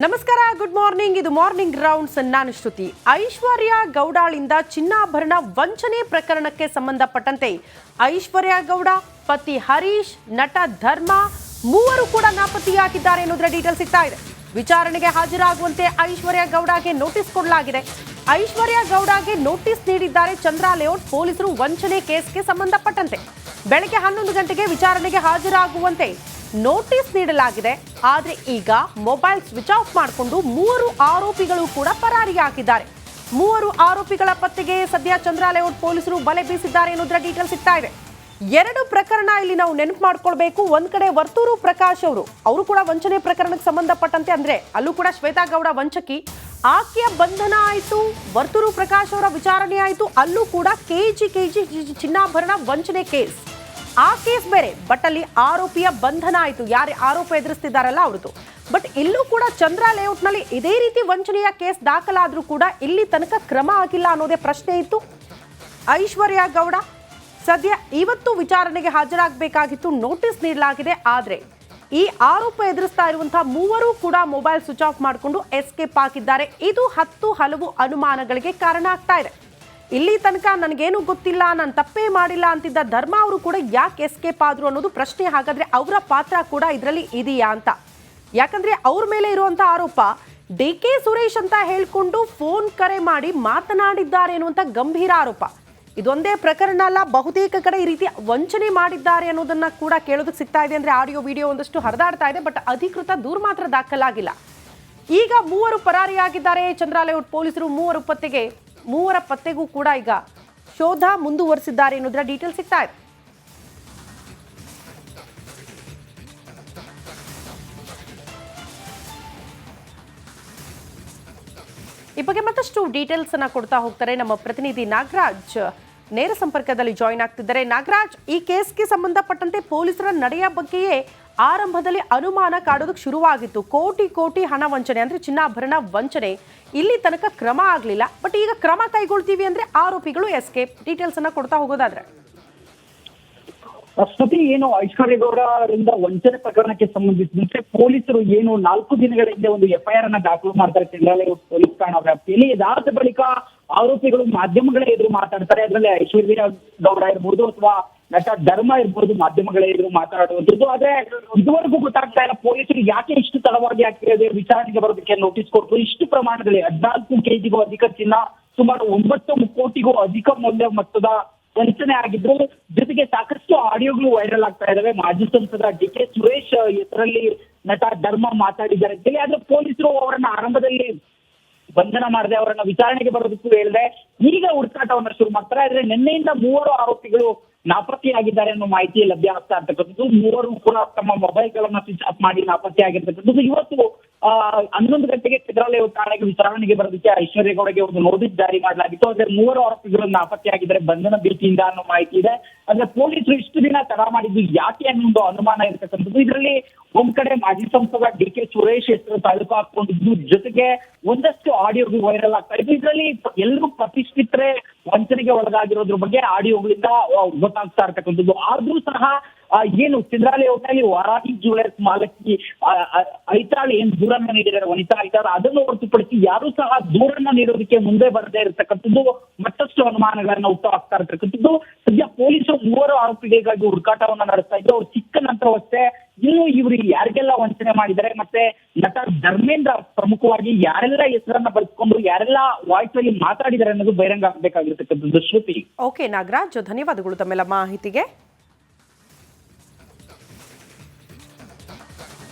ನಮಸ್ಕಾರ, good morning. ಇದು morning rounds. ನಾನು ಶ್ರುತಿ. ಐಶ್ವರ್ಯ ಗೌಡಳಿಂದ ಚಿನ್ನಾಭರಣ ವಂಚನೆ ಪ್ರಕರಣಕ್ಕೆ ಸಂಬಂಧಪಟ್ಟಂತೆ ಐಶ್ವರ್ಯ ಗೌಡ, ಪತಿ ಹರೀಶ್, ನಟ ಧರ್ಮ ಮೂವರು ಕೂಡ ನಾಪತ್ತೆಯಾಗಿದ್ದಾರೆ ಎನ್ನುವುದರ ಡೀಟೇಲ್ ಸಿಗ್ತಾ ಇದೆ. ವಿಚಾರಣೆಗೆ ಹಾಜರಾಗುವಂತೆ ಐಶ್ವರ್ಯ ಗೌಡಗೆ ನೋಟಿಸ್ ಕೊಡಲಾಗಿದೆ. ಐಶ್ವರ್ಯ ಗೌಡಗೆ ನೋಟಿಸ್ ನೀಡಿದ್ದಾರೆ ಚಂದ್ರ ಲೇಔಟ್ ಪೊಲೀಸರು ವಂಚನೆ ಕೇಸ್ಗೆ ಸಂಬಂಧಪಟ್ಟಂತೆ. ಬೆಳಗ್ಗೆ 11 ಗಂಟೆಗೆ ವಿಚಾರಣೆಗೆ ಹಾಜರಾಗುವಂತೆ ನೋಟಿಸ್ ನೀಡಲಾಗಿದೆ. ಆದರೆ ಈಗ ಮೊಬೈಲ್ ಸ್ವಿಚ್ ಆಫ್ ಮಾಡಿಕೊಂಡು ಮೂವರು ಆರೋಪಿಗಳು ಕೂಡ ಪರಾರಿಯಾಗಿದ್ದಾರೆ. ಮೂವರು ಆರೋಪಿಗಳ ಪತ್ತೆಗೆ ಸದ್ಯ ಚಂದ್ರ ಲೇಔಟ್ ಪೊಲೀಸರು ಬಲೆ ಬೀಸಿದ್ದಾರೆ ಎನ್ನುವುದರ ಡೀಟೇಲ್ ಸಿಗ್ತಾ ಇದೆ. ಎರಡು ಪ್ರಕರಣ ಇಲ್ಲಿ ನಾವು ನೆನಪು ಮಾಡ್ಕೊಳ್ಬೇಕು. ಒಂದ್ ಕಡೆ ವರ್ತೂರು ಪ್ರಕಾಶ್ ಅವರು ಕೂಡ ವಂಚನೆ ಪ್ರಕರಣಕ್ಕೆ ಸಂಬಂಧಪಟ್ಟಂತೆ, ಅಂದ್ರೆ ಅಲ್ಲೂ ಕೂಡ ಶ್ವೇತಾ ಗೌಡ ವಂಚಕಿ, ಆಕೆಯ ಬಂಧನ ಆಯಿತು. ವರ್ತೂರು ಪ್ರಕಾಶ್ ಅವರ ವಿಚಾರಣೆ ಆಯಿತು. ಅಲ್ಲೂ ಕೂಡ ಕೆಜಿ ಚಿನ್ನಾಭರಣ ವಂಚನೆ ಕೇಸ್. ಆ ಕೇಸ್ ಬೇರೆ, ಬಟ್ ಅಲ್ಲಿ ಆರೋಪಿಯ ಬಂಧನ ಆಯಿತು. ಯಾರು ಆರೋಪ ಎದುರಿಸ್ತಿದ್ದಾರಲ್ಲ ಅವ್ರದ್ದು. ಬಟ್ ಇಲ್ಲೂ ಕೂಡ ಚಂದ್ರ ಲೇಔಟ್ನಲ್ಲಿ ಇದೇ ರೀತಿ ವಂಚನೆಯ ಕೇಸ್ ದಾಖಲಾದ್ರೂ ಕೂಡ ಇಲ್ಲಿ ತನಕ ಕ್ರಮ ಆಗಿಲ್ಲ ಅನ್ನೋದೇ ಪ್ರಶ್ನೆ ಇತ್ತು. ಐಶ್ವರ್ಯ ಗೌಡ ಸದ್ಯ ಇವತ್ತು ವಿಚಾರಣೆಗೆ ಹಾಜರಾಗಬೇಕಾಗಿತ್ತು. ನೋಟಿಸ್ ನೀಡಲಾಗಿದೆ. ಆದರೆ ಈ ಆರೋಪ ಎದುರಿಸ್ತಾ ಇರುವಂತಹ ಮೂವರು ಕೂಡ ಮೊಬೈಲ್ ಸ್ವಿಚ್ ಆಫ್ ಮಾಡಿಕೊಂಡು ಎಸ್ಕೇಪ್ ಆಗಿದ್ದಾರೆ. ಇದು ಹಲವು ಅನುಮಾನಗಳಿಗೆ ಕಾರಣ ಆಗ್ತಾ ಇದೆ. ಇಲ್ಲಿ ತನಕ ನನಗೇನು ಗೊತ್ತಿಲ್ಲ, ನಾನು ತಪ್ಪೇ ಮಾಡಿಲ್ಲ ಅಂತಿದ್ದ ಧರ್ಮ ಅವರು ಕೂಡ ಯಾಕೆ ಎಸ್ಕೇಪ್ ಆದ್ರು ಅನ್ನೋದು ಪ್ರಶ್ನೆ. ಹಾಗಾದ್ರೆ ಅವರ ಪಾತ್ರ ಕೂಡ ಇದರಲ್ಲಿ ಇದೆಯಾ ಅಂತ. ಯಾಕಂದ್ರೆ ಅವ್ರ ಮೇಲೆ ಇರುವಂತ ಆರೋಪ DK ಸುರೇಶ್ ಅಂತ ಹೇಳ್ಕೊಂಡು ಫೋನ್ ಕರೆ ಮಾಡಿ ಮಾತನಾಡಿದ್ದಾರೆ ಅನ್ನುವಂಥ ಗಂಭೀರ ಆರೋಪ. ಇದೊಂದೇ ಪ್ರಕರಣ ಅಲ್ಲ, ಬಹುತೇಕ ಕಡೆ ಈ ರೀತಿ ವಂಚನೆ ಮಾಡಿದ್ದಾರೆ ಅನ್ನೋದನ್ನ ಕೂಡ ಕೇಳೋದಕ್ಕೆ ಸಿಗ್ತಾ ಇದೆ. ಅಂದ್ರೆ ಆಡಿಯೋ ವಿಡಿಯೋ ಒಂದಷ್ಟು ಹರಿದಾಡ್ತಾ ಇದೆ. ಬಟ್ ಅಧಿಕೃತ ದೂರು ಮಾತ್ರ ದಾಖಲಾಗಿಲ್ಲ. ಈಗ ಮೂವರು ಪರಾರಿಯಾಗಿದ್ದಾರೆ ಚಂದ್ರ ಲೇಔಟ್ ಪೊಲೀಸರು. ಮೂವರ ಪತ್ತೆಗೂ ಕೂಡ ಈಗ ಶೋಧ ಮುಂದುವರಿಸಿದ್ದಾರೆ ಎನ್ನುವುದರ ಡೀಟೇಲ್ ಸಿಗ್ತಾ ಇದೆ. ಈ ಬಗ್ಗೆ ಮತ್ತಷ್ಟು ಡೀಟೇಲ್ಸ್ ಅನ್ನ ಕೊಡ್ತಾ ಹೋಗ್ತಾರೆ ನಮ್ಮ ಪ್ರತಿನಿಧಿ ನಾಗರಾಜ್. ನೇರ ಸಂಪರ್ಕದಲ್ಲಿ ಜಾಯಿನ್ ಆಗ್ತಿದ್ದಾರೆ. ನಾಗರಾಜ್, ಈ ಕೇಸ್ಗೆ ಸಂಬಂಧಪಟ್ಟಂತೆ ಪೊಲೀಸರ ನಡೆಯ ಬಗ್ಗೆಯೇ ಆರಂಭದಲ್ಲಿ ಅನುಮಾನ ಕಾಡೋದಕ್ಕೆ ಶುರುವಾಗಿತ್ತು. ಕೋಟಿ ಹಣ ವಂಚನೆ, ಅಂದ್ರೆ ಚಿನ್ನಾಭರಣ ವಂಚನೆ. ಇಲ್ಲಿ ತನಕ ಕ್ರಮ ಆಗಲಿಲ್ಲ. ಬಟ್ ಈಗ ಕ್ರಮ ಕೈಗೊಳ್ತೀವಿ ಅಂದ್ರೆ ಆರೋಪಿಗಳು ಎಸ್ಕೇಪ್. ಡೀಟೇಲ್ಸ್ ಅನ್ನ ಕೊಡ್ತಾ ಹೋಗೋದಾದ್ರೆ ಪ್ರಸ್ತುತಿ ಏನು ಐಶ್ವರ್ಯ ಗೌಡರಿಂದ ವಂಚನೆ ಪ್ರಕರಣಕ್ಕೆ ಸಂಬಂಧಿಸಿದಂತೆ ಪೊಲೀಸರು ಏನು 4 ದಿನಗಳ ಹಿಂದೆ ಒಂದು FIR ಅನ್ನ ದಾಖಲು ಮಾಡ್ತಾರೆ ಚಂದ್ರಾಲಯ ಪೊಲೀಸ್ ಠಾಣಾ ವ್ಯಾಪ್ತಿಯಲ್ಲಿ. ಇದಾದ ಬಳಿಕ ಆರೋಪಿಗಳು ಮಾಧ್ಯಮಗಳ ಎದುರು ಮಾತಾಡ್ತಾರೆ. ಅದರಲ್ಲಿ ಐಶ್ವರ್ಯ ಗೌಡ ಇರ್ಬೋದು ಅಥವಾ ನಟ ಧರ್ಮ ಇರ್ಬೋದು ಮಾಧ್ಯಮಗಳ ಎದುರು ಮಾತನಾಡುವಂಥದ್ದು. ಆದ್ರೆ ಇದುವರೆಗೂ ಗೊತ್ತಾಗ್ತಾ ಇಲ್ಲ ಪೊಲೀಸರು ಯಾಕೆ ಇಷ್ಟು ತಡವಾಗಿ ಆಗ್ತಿದೆ ವಿಚಾರಣೆಗೆ ಬರೋದಕ್ಕೆ ನೋಟಿಸ್ ಕೊಟ್ಟು. ಇಷ್ಟು ಪ್ರಮಾಣದಲ್ಲಿ 14 kgಗೂ ಅಧಿಕ ಚಿನ್ನ, ಸುಮಾರು 9 ಕೋಟಿಗೂ ಅಧಿಕ ಮೌಲ್ಯ ಮೊತ್ತದ ವಂಚನೆ ಆಗಿದ್ರು. ಜೊತೆಗೆ ಸಾಕಷ್ಟು ಆಡಿಯೋಗಳು ವೈರಲ್ ಆಗ್ತಾ ಇದಾವೆ. ಮಾಜಿ ಸಂಸದ DK ಸುರೇಶ್ ಹೆಸರಲ್ಲಿ ನಟ ಧರ್ಮ ಮಾತಾಡಿದ್ದಾರೆ ಅಂತೇಳಿ. ಆದ್ರೆ ಪೊಲೀಸರು ಅವರನ್ನ ಆರಂಭದಲ್ಲಿ ಬಂಧನ ಮಾಡದೆ ಅವರನ್ನ ವಿಚಾರಣೆಗೆ ಬರೋದಕ್ಕೂ ಹೇಳಿದೆ. ಈಗ ಹುಡುಕಾಟವನ್ನ ಶುರು ಮಾಡ್ತಾರೆ. ಆದ್ರೆ ನಿನ್ನೆಯಿಂದ ಮೂವರು ಆರೋಪಿಗಳು ನಾಪತ್ತೆಯಾಗಿದ್ದಾರೆ ಅನ್ನೋ ಮಾಹಿತಿ ಲಭ್ಯ ಆಗ್ತಾ ಇರ್ತಕ್ಕಂಥದ್ದು. ಮೂವರು ಕೂಡ ತಮ್ಮ ಮೊಬೈಲ್ ಗಳನ್ನ ಸ್ವಿಚ್ ಆಫ್ ಮಾಡಿ ನಾಪತ್ತೆಯಾಗಿರ್ತಕ್ಕಂಥದ್ದು. ಇವತ್ತು 11 ಗಂಟೆಗೆ ಚಂದ್ರಾಲಯ ಠಾಣೆಗೆ ವಿಚಾರಣೆಗೆ ಬರೋದಕ್ಕೆ ಐಶ್ವರ್ಯ ಗೌಡಗೆ ಒಂದು ನೋಟಿಸ್ ಜಾರಿ ಮಾಡಲಾಗಿತ್ತು. ಆದ್ರೆ ಮೂವರು ಆರೋಪಿಗಳು ನಾಪತ್ತೆಯಾಗಿದ್ದಾರೆ ಬಂಧನ ಭೀತಿಯಿಂದ ಅನ್ನೋ ಮಾಹಿತಿ ಇದೆ. ಆದ್ರೆ ಪೊಲೀಸರು ಇಷ್ಟು ದಿನ ತಡ ಮಾಡಿದ್ದು ಯಾಕೆ ಅನ್ನೋ ಒಂದು ಅನುಮಾನ ಇರ್ತಕ್ಕಂಥದ್ದು. ಇದರಲ್ಲಿ ಒಂದ್ ಕಡೆ ಮಾಜಿ ಸಂಸದ DK ಸುರೇಶ್ ಹೆಸರು ತಾಲೂಕು ಹಾಕೊಂಡಿದ್ದು, ಜೊತೆಗೆ ಒಂದಷ್ಟು ಆಡಿಯೋಗಳು ವೈರಲ್ ಆಗ್ತಾ ಇದ್ದು. ಇದರಲ್ಲಿ ಎಲ್ಲರೂ ಪ್ರತಿಷ್ಠಿತರೆ ವಂಚನೆಗೆ ಒಳಗಾಗಿರೋದ್ರ ಬಗ್ಗೆ ಆಡಿಯೋಗಳಿಂದ ಗೊತ್ತಾಗ್ತಾ ಇರ್ತಕ್ಕಂಥದ್ದು. ಆದ್ರೂ ಸಹ ಏನು ಚಂದ್ರಾಲಯ ಹೋಟೆಲ್ ವಾರಾಹಿ ಜ್ಯುವೆಲರ್ಸ್ ಮಾಲಕಿ ಐತಾಳ್ ಏನ್ ದೂರನ್ನ ನೀಡಿದ್ದಾರೆ, ವನಿತಾ ಐತಾಳ್, ಅದನ್ನು ಹೊರತುಪಡಿಸಿ ಯಾರು ಸಹ ದೂರನ್ನ ನೀಡೋದಕ್ಕೆ ಮುಂದೆ ಬರದೇ ಇರತಕ್ಕಂಥದ್ದು ಮತ್ತಷ್ಟು ಅನುಮಾನಗಳನ್ನ ಹುಟ್ಟುಹಾಕ್ತಾ ಇರ್ತಕ್ಕಂಥದ್ದು. ಸದ್ಯ ಪೊಲೀಸರು ಮೂವರು ಆರೋಪಿಗಳಿಗಾಗಿ ಹುಡುಕಾಟವನ್ನ ನಡೆಸ್ತಾ ಇದ್ರು. ಅವ್ರು ಸಿಕ್ಕ ನಂತರವಷ್ಟೇ ಇನ್ನು ಇವರು ಯಾರಿಗೆಲ್ಲ ವಂಚನೆ ಮಾಡಿದ್ದಾರೆ, ಮತ್ತೆ ನಟ ಧರ್ಮೇಂದ್ರ ಪ್ರಮುಖವಾಗಿ ಯಾರೆಲ್ಲ ಹೆಸರನ್ನ ಬಳಸ್ಕೊಂಡು ಯಾರೆಲ್ಲ ವಾಯ್ಸ್ ಅಲ್ಲಿ ಮಾತಾಡಿದ್ದಾರೆ ಅನ್ನೋದು ಬಹಿರಂಗ ಆಗಬೇಕಾಗಿರ್ತಕ್ಕಂಥದ್ದು. ಶ್ರುತಿ. ಓಕೆ ನಾಗರಾಜ್, ಧನ್ಯವಾದಗಳು ತಮ್ಮೆಲ್ಲ ಮಾಹಿತಿಗೆ.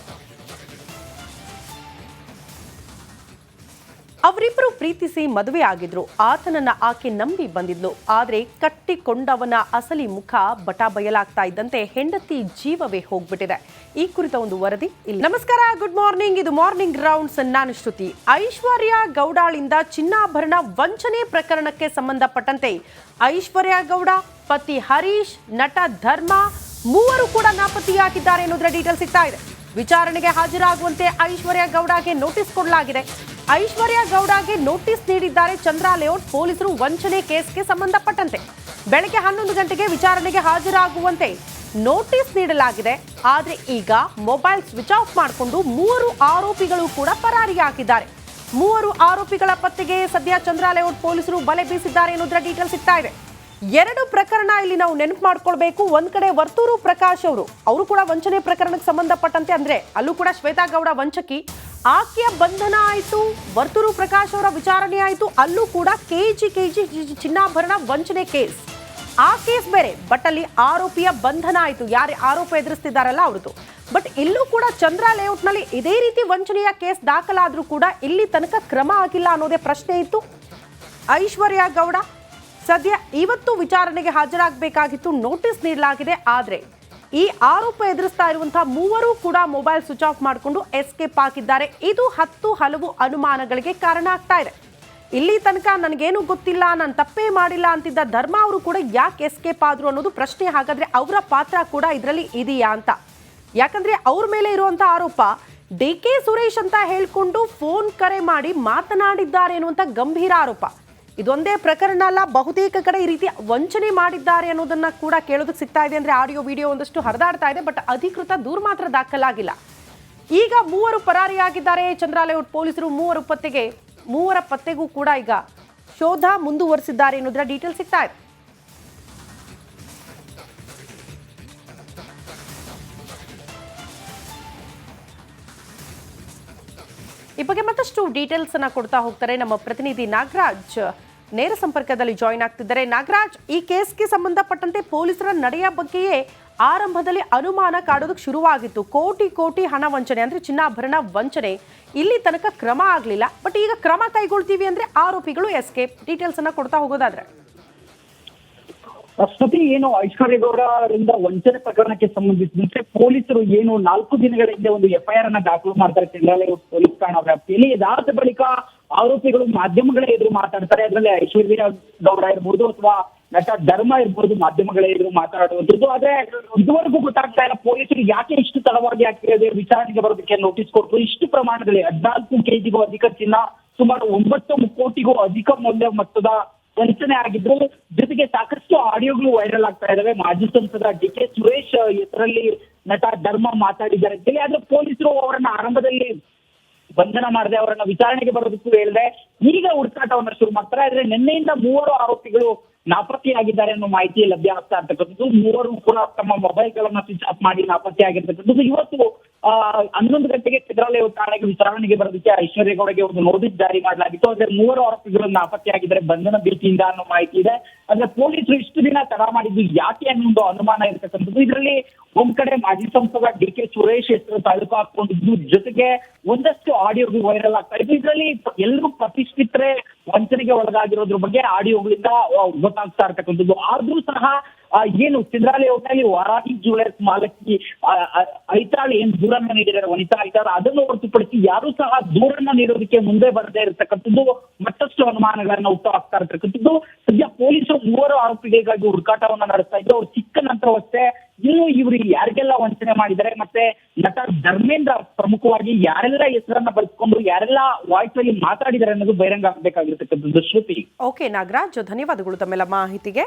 ಅವರಿಬ್ಬರು ಪ್ರೀತಿಸಿ ಮದುವೆ ಆಗಿದ್ರು. ಆತನನ್ನ ಆಕೆ ನಂಬಿ ಬಂದಿದ್ಲು. ಆದ್ರೆ ಕಟ್ಟಿಕೊಂಡವನ ಅಸಲಿ ಮುಖ ಬಟಾ ಬಯಲಾಗ್ತಾ ಇದ್ದಂತೆ ಹೆಂಡತಿ ಜೀವವೇ ಹೋಗ್ಬಿಟ್ಟಿದೆ. ಈ ಕುರಿತ ಒಂದು ವರದಿ ಇಲ್ಲಿ. ನಮಸ್ಕಾರ, ಗುಡ್ ಮಾರ್ನಿಂಗ್. ಇದು ಮಾರ್ನಿಂಗ್ ರೌಂಡ್ಸ್. ನಾನು ಶ್ರುತಿ. ಐಶ್ವರ್ಯ ಗೌಡಳಿಂದ ಚಿನ್ನಾಭರಣ ವಂಚನೆ ಪ್ರಕರಣಕ್ಕೆ ಸಂಬಂಧಪಟ್ಟಂತೆ ಐಶ್ವರ್ಯ ಗೌಡ, ಪತಿ ಹರೀಶ್, ನಟ ಧರ್ಮ ಮೂವರು ಕೂಡ ನಾಪತ್ತೆಯಾಗಿದ್ದಾರೆ ಎನ್ನುವುದರ ಡೀಟೇಲ್ ಸಿಗ್ತಾ ಇದೆ. ವಿಚಾರಣೆಗೆ ಹಾಜರಾಗುವಂತೆ ಐಶ್ವರ್ಯ ಗೌಡಗೆ ನೋಟಿಸ್ ಕೊಡಲಾಗಿದೆ. ಐಶ್ವರ್ಯ ಗೌಡಗೆ ನೋಟಿಸ್ ನೀಡಿದ್ದಾರೆ ಚಂದ್ರ ಲೇಔಟ್ ಪೊಲೀಸರು ವಂಚನೆ ಕೇಸ್ಗೆ ಸಂಬಂಧಪಟ್ಟಂತೆ. ಬೆಳಗ್ಗೆ 11 ಗಂಟೆಗೆ ವಿಚಾರಣೆಗೆ ಹಾಜರಾಗುವಂತೆ ನೋಟಿಸ್ ನೀಡಲಾಗಿದೆ. ಆದರೆ ಈಗ ಮೊಬೈಲ್ ಸ್ವಿಚ್ ಆಫ್ ಮಾಡಿಕೊಂಡು 3 ಆರೋಪಿಗಳು ಕೂಡ ಪರಾರಿಯಾಗಿದ್ದಾರೆ. 3 ಆರೋಪಿಗಳ ಪತ್ತೆಗೆ ಸದ್ಯ ಚಂದ್ರ ಲೇಔಟ್ ಪೊಲೀಸರು ಬಲೆ ಬೀಸಿದ್ದಾರೆ ಅನ್ನೋದರ ಡೀಟೇಲ್ ಸಿಗ್ತಾ ಇದೆ. 2 ಪ್ರಕರಣ ಇಲ್ಲಿ ನಾವು ನೆನಪು ಮಾಡ್ಕೊಳ್ಬೇಕು. ಒಂದ್ ಕಡೆ ವರ್ತೂರು ಪ್ರಕಾಶ್ ಅವರು ಕೂಡ ವಂಚನೆ ಪ್ರಕರಣಕ್ಕೆ ಸಂಬಂಧಪಟ್ಟಂತೆ, ಅಂದ್ರೆ ಅಲ್ಲೂ ಕೂಡ ಶ್ವೇತಾ ಗೌಡ ವಂಚಕಿ, ಆಕೆಯ ಬಂಧನ ಆಯಿತು. ವರ್ತೂರು ಪ್ರಕಾಶ್ ಅವರ ವಿಚಾರಣೆ ಆಯಿತು. ಅಲ್ಲೂ ಕೂಡ ಕೆಜಿ ಚಿನ್ನಾಭರಣ ವಂಚನೆ ಕೇಸ್. ಆ ಕೇಸ್ ಬೇರೆ, ಬಟ್ ಅಲ್ಲಿ ಆರೋಪಿಯ ಬಂಧನ ಆಯಿತು. ಯಾರೇ ಆರೋಪ ಎದುರಿಸ್ತಿದ್ದಾರಲ್ಲ ಅವ್ರದ್ದು. ಬಟ್ ಇಲ್ಲೂ ಕೂಡ ಚಂದ್ರ ಲೇಔಟ್ನಲ್ಲಿ ಇದೇ ರೀತಿ ವಂಚನೆಯ ಕೇಸ್ ದಾಖಲಾದ್ರೂ ಕೂಡ ಇಲ್ಲಿ ತನಕ ಕ್ರಮ ಆಗಿಲ್ಲ ಅನ್ನೋದೇ ಪ್ರಶ್ನೆ ಇತ್ತು. ಐಶ್ವರ್ಯ ಗೌಡ ಸದ್ಯ ಇವತ್ತು ವಿಚಾರಣೆಗೆ ಹಾಜರಾಗಬೇಕಾಗಿತ್ತು. ನೋಟಿಸ್ ನೀಡಲಾಗಿದೆ. ಆದರೆ ಈ ಆರೋಪ ಎದುರಿಸ್ತಾ ಇರುವಂತಹ 3 ಕೂಡ ಮೊಬೈಲ್ ಸ್ವಿಚ್ ಆಫ್ ಮಾಡಿಕೊಂಡು ಎಸ್ಕೇಪ್ ಆಗಿದ್ದಾರೆ. ಇದು ಹಲವು ಅನುಮಾನಗಳಿಗೆ ಕಾರಣ ಆಗ್ತಾ ಇದೆ. ಇಲ್ಲಿ ತನಕ ನನಗೇನು ಗೊತ್ತಿಲ್ಲ, ನಾನು ತಪ್ಪೇ ಮಾಡಿಲ್ಲ ಅಂತಿದ್ದ ಧರ್ಮ ಅವರು ಕೂಡ ಯಾಕೆ ಎಸ್ಕೇಪ್ ಆದ್ರು ಅನ್ನೋದು ಪ್ರಶ್ನೆ. ಹಾಗಾದ್ರೆ ಅವರ ಪಾತ್ರ ಕೂಡ ಇದರಲ್ಲಿ ಇದೆಯಾ ಅಂತ. ಯಾಕಂದ್ರೆ ಅವ್ರ ಮೇಲೆ ಇರುವಂತ ಆರೋಪ ಡಿ.ಕೆ. ಸುರೇಶ್ ಅಂತ ಹೇಳ್ಕೊಂಡು ಫೋನ್ ಕರೆ ಮಾಡಿ ಮಾತನಾಡಿದ್ದಾರೆ ಅನ್ನುವಂಥ ಗಂಭೀರ ಆರೋಪ. ಇದೊಂದೇ ಪ್ರಕರಣ ಅಲ್ಲ, ಬಹುತೇಕ ಕಡೆ ಈ ರೀತಿ ವಂಚನೆ ಮಾಡಿದ್ದಾರೆ ಅನ್ನೋದನ್ನ ಕೂಡ ಕೇಳೋದಕ್ಕೆ ಸಿಗ್ತಾ ಇದೆ. ಅಂದ್ರೆ ಆಡಿಯೋ ವಿಡಿಯೋ ಒಂದಷ್ಟು ಹರಿದಾಡ್ತಾ ಇದೆ. ಬಟ್ ಅಧಿಕೃತ ದೂರು ಮಾತ್ರ ದಾಖಲಾಗಿಲ್ಲ. ಈಗ 3 ಪರಾರಿಯಾಗಿದ್ದಾರೆ ಚಂದ್ರ ಲೇಔಟ್ ಪೊಲೀಸರು. 3 ಪತ್ತೆಗೂ ಕೂಡ ಈಗ ಶೋಧ ಮುಂದುವರಿಸಿದ್ದಾರೆ ಅನ್ನೋದರ ಡೀಟೇಲ್ ಸಿಗ್ತಾ ಇದೆ. ಈ ಬಗ್ಗೆ ಮತ್ತಷ್ಟು ಡೀಟೇಲ್ಸ್ ಅನ್ನ ಕೊಡ್ತಾ ಹೋಗ್ತಾರೆ ನಮ್ಮ ಪ್ರತಿನಿಧಿ ನಾಗರಾಜ್. ನೇರ ಸಂಪರ್ಕದಲ್ಲಿ ಜಾಯಿನ್ ಆಗ್ತಿದ್ದಾರೆ. ನಾಗರಾಜ್, ಈ ಕೇಸ್ಗೆ ಸಂಬಂಧಪಟ್ಟಂತೆ ಪೊಲೀಸರ ನಡೆಯ ಬಗ್ಗೆಯೇ ಆರಂಭದಲ್ಲಿ ಅನುಮಾನ ಕಾಡೋದಕ್ಕೆ ಶುರುವಾಗಿತ್ತು. ಕೋಟಿ ಹಣ ವಂಚನೆ, ಅಂದ್ರೆ ಚಿನ್ನಾಭರಣ ವಂಚನೆ. ಇಲ್ಲಿ ತನಕ ಕ್ರಮ ಆಗಲಿಲ್ಲ. ಬಟ್ ಈಗ ಕ್ರಮ ಕೈಗೊಳ್ತೀವಿ ಅಂದ್ರೆ ಆರೋಪಿಗಳು ಎಸ್ಕೇಪ್. ಡೀಟೇಲ್ಸ್ ಅನ್ನ ಕೊಡ್ತಾ ಹೋಗೋದಾದ್ರೆ ಸ್ತುತಿ, ಏನು ಐಶ್ವರ್ಯ ಗೌಡರಿಂದ ವಂಚನೆ ಪ್ರಕರಣಕ್ಕೆ ಸಂಬಂಧಿಸಿದಂತೆ ಪೊಲೀಸರು ಏನು 4 ದಿನಗಳ ಹಿಂದೆ ಒಂದು FIR ಅನ್ನ ದಾಖಲು ಮಾಡ್ತಾರೆ ಚಂದ್ರ ಲೇಔಟ್ ಪೊಲೀಸ್ ಠಾಣಾ ವ್ಯಾಪ್ತಿಯಲ್ಲಿ. ಇದಾದ ಬಳಿಕ ಆರೋಪಿಗಳು ಮಾಧ್ಯಮಗಳ ಎದುರು ಮಾತಾಡ್ತಾರೆ. ಅದರಲ್ಲಿ ಐಶ್ವರ್ಯ ಗೌಡ ಇರ್ಬೋದು ಅಥವಾ ನಟ ಧರ್ಮ ಇರ್ಬೋದು ಮಾಧ್ಯಮಗಳ ಎದುರು ಮಾತಾಡುವಂಥದ್ದು. ಆದ್ರೆ ಇದುವರೆಗೂ ಗೊತ್ತಾಗ್ತಾ ಇಲ್ಲ ಪೊಲೀಸರು ಯಾಕೆ ಇಷ್ಟು ತಡವಾಗಿ ಆಗ್ತಿದೆ ವಿಚಾರಣೆಗೆ ಬರೋದಕ್ಕೆ ನೋಟಿಸ್ ಕೊಟ್ಟು. ಇಷ್ಟು ಪ್ರಮಾಣದಲ್ಲಿ 14 ಕೆಜಿಗೂ ಅಧಿಕ ಚಿನ್ನ, ಸುಮಾರು 9 ಕೋಟಿಗೂ ಅಧಿಕ ಮೌಲ್ಯ ಮೊತ್ತದ ವಂಚನೆ ಆಗಿದ್ರು. ಜೊತೆಗೆ ಸಾಕಷ್ಟು ಆಡಿಯೋಗಳು ವೈರಲ್ ಆಗ್ತಾ ಇದಾವೆ. ಮಾಜಿ ಸಂಸದ ಡಿ.ಕೆ. ಸುರೇಶ್ ಹೆಸರಲ್ಲಿ ನಟ ಧರ್ಮ ಮಾತಾಡಿದ್ದಾರೆ ಅಂತೇಳಿ. ಆದ್ರೆ ಪೊಲೀಸರು ಅವರನ್ನ ಆರಂಭದಲ್ಲಿ ಬಂಧನ ಮಾಡದೆ ಅವರನ್ನ ವಿಚಾರಣೆಗೆ ಬರೋದಕ್ಕೂ ಹೇಳಿದೆ. ಈಗ ಹುಡುಕಾಟವನ್ನ ಶುರು ಮಾಡ್ತಾರೆ. ಆದ್ರೆ ನಿನ್ನೆಯಿಂದ 3 ಆರೋಪಿಗಳು ನಾಪತ್ತೆಯಾಗಿದ್ದಾರೆ ಅನ್ನೋ ಮಾಹಿತಿ ಲಭ್ಯ ಆಗ್ತಾ ಇರ್ತಕ್ಕಂಥದ್ದು. 3 ಕೂಡ ತಮ್ಮ ಮೊಬೈಲ್ ಗಳನ್ನ ಸ್ವಿಚ್ ಆಫ್ ಮಾಡಿ ನಾಪತ್ತೆಯಾಗಿರ್ತಕ್ಕಂಥದ್ದು. ಇವತ್ತು 11 ಗಂಟೆಗೆ ಚಂದ್ರ ಲೇಔಟ್ ಠಾಣೆಗೆ ವಿಚಾರಣೆಗೆ ಬರೋದಕ್ಕೆ ಐಶ್ವರ್ಯ ಗೌಡಗೆ ಒಂದು ನೋಟಿಸ್ ಜಾರಿ ಮಾಡಲಾಗಿತ್ತು. ಆದ್ರೆ 3 ಆರೋಪಿಗಳು ನಾಪತ್ತೆಯಾಗಿದ್ದಾರೆ ಬಂಧನ ಭೀತಿಯಿಂದ ಅನ್ನೋ ಮಾಹಿತಿ ಇದೆ. ಆದ್ರೆ ಪೊಲೀಸರು ಇಷ್ಟು ದಿನ ತಡ ಮಾಡಿದ್ದು ಯಾಕೆ ಅನ್ನೋ ಒಂದು ಅನುಮಾನ ಇರ್ತಕ್ಕಂಥದ್ದು. ಇದರಲ್ಲಿ ಒಂದ್ ಕಡೆ ಮಾಜಿ ಸಂಸದ ಡಿ.ಕೆ. ಸುರೇಶ್ ಹೆಸರು ತಾಲೂಕು ಹಾಕೊಂಡಿದ್ದು, ಜೊತೆಗೆ ಒಂದಷ್ಟು ಆಡಿಯೋಗಳು ವೈರಲ್ ಆಗ್ತಾ ಇದ್ದು. ಇದರಲ್ಲಿ ಎಲ್ಲರೂ ಪ್ರತಿಷ್ಠಿತರೆ ವಂಚನೆಗೆ ಒಳಗಾಗಿರೋದ್ರ ಬಗ್ಗೆ ಆಡಿಯೋಗಳಿಂದ ಗೊತ್ತಾಗ್ತಾ ಇರ್ತಕ್ಕಂಥದ್ದು. ಆದ್ರೂ ಸಹ ಏನು ಚಂದ್ರ ಲೇಔಟ್ನಲ್ಲಿ ವರಾಹಿ ಜ್ಯುವೆಲರ್ಸ್ ಮಾಲಕಿ ಐತಾಳ್ ಏನ್ ದೂರನ್ನ ನೀಡಿದ್ದಾರೆ, ವನಿತಾ ಐತಾಳ್, ಅದನ್ನು ಹೊರತುಪಡಿಸಿ ಯಾರು ಸಹ ದೂರನ್ನ ನೀಡೋದಕ್ಕೆ ಮುಂದೆ ಬರದೇ ಇರತಕ್ಕಂಥದ್ದು ಮತ್ತಷ್ಟು ಅನುಮಾನಗಳನ್ನ ಹುಟ್ಟುಹಾಕ್ತಾ ಇರ್ತಕ್ಕಂಥದ್ದು. ಸದ್ಯ ಪೊಲೀಸರು 3 ಆರೋಪಿಗಳಿಗಾಗಿ ಹುಡುಕಾಟವನ್ನ ನಡೆಸ್ತಾ ಇದ್ದು. ಅವ್ರು ಸಿಕ್ಕ ನಂತರವಷ್ಟೇ ಇನ್ನು ಇವರು ಯಾರಿಗೆಲ್ಲ ವಂಚನೆ ಮಾಡಿದ್ದಾರೆ, ಮತ್ತೆ ನಟ ಧರ್ಮೇಂದ್ರ ಪ್ರಮುಖವಾಗಿ ಯಾರೆಲ್ಲ ಹೆಸರನ್ನ ಬಳಸ್ಕೊಂಡು ಯಾರೆಲ್ಲ ವಾಯ್ಸ್ ಅಲ್ಲಿ ಮಾತಾಡಿದ್ದಾರೆ ಅನ್ನೋದು ಬಹಿರಂಗ ಆಗ್ಬೇಕಾಗಿರ್ತಕ್ಕಂಥದ್ದು. ಶ್ರುತಿ. ಓಕೆ ನಾಗರಾಜ್, ಧನ್ಯವಾದಗಳು ತಮ್ಮೆಲ್ಲ ಮಾಹಿತಿಗೆ.